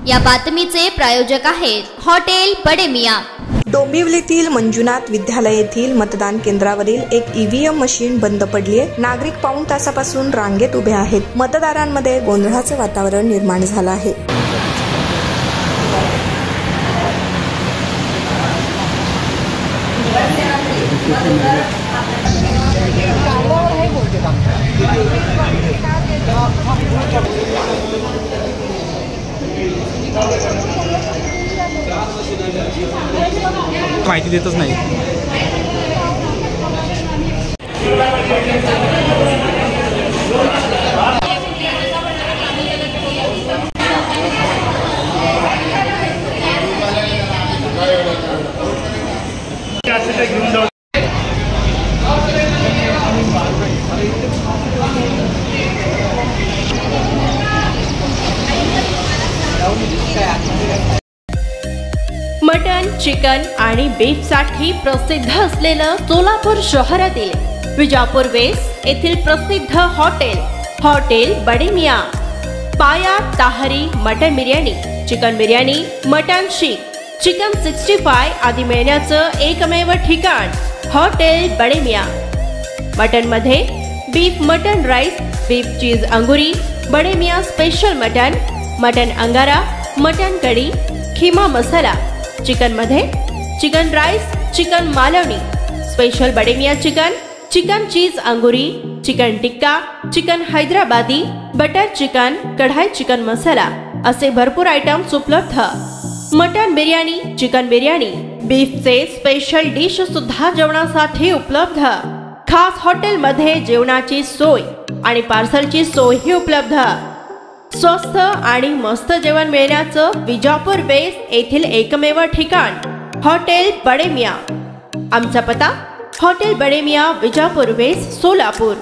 या बातमीचे प्रायोजक आहेत हॉटेल बडे मियां। डोंबिवलीतील मंजुनाथ विद्यालय येथील मतदान केंद्रावरील एक ईव्हीएम मशीन बंद पडली आहे। नागरिक पाऊण तासापासून रांगेत उभे आहेत। मतदारांमध्ये गोंधळाचे वातावरण निर्माण झाले आहे। माहिती देतच नाही। मटन, चिकन आणि बीफ साठी प्रसिद्ध असलेलं सोलापूर शहरातील विजापूर वेस्ट येथील प्रसिद्ध hotel Bade Miyan. Paya tahri mutton biryani, chicken biryani, mutton seekh, chicken 65 आदी मिळण्याचं एकमेव ठिकाण हॉटेल बडे मियां। मटन मध्ये beef mutton rice, beef cheese angoori, Bade Miyan special mutton angara, mutton kadhi, keema masala. Chicken मध्ये chicken rice, chicken Malvani, special Bade Miyan chicken cheese angoori, chicken tikka, chicken Hyderabadi, butter chicken, kadai chicken masala असे भरपूर आयटम्स उपलब्ध। मटन बिर्याणी, चिकन बिर्याणी, बीफचे स्पेशल डिश सुद्धा जेवणासाठी उपलब्ध। खास हॉटेलमध्ये जेवणाची सोय आणि पार्सलची सोयही उपलब्ध। स्वस्त आणि मस्त जेवण मिळण्याचं विजापूर वेस्ट येथील एकमेव ठिकाण हॉटेल बडे मियां। आमचा पत्ता हॉटेल बडे मियां, विजापूर वेस्ट, सोलापूर।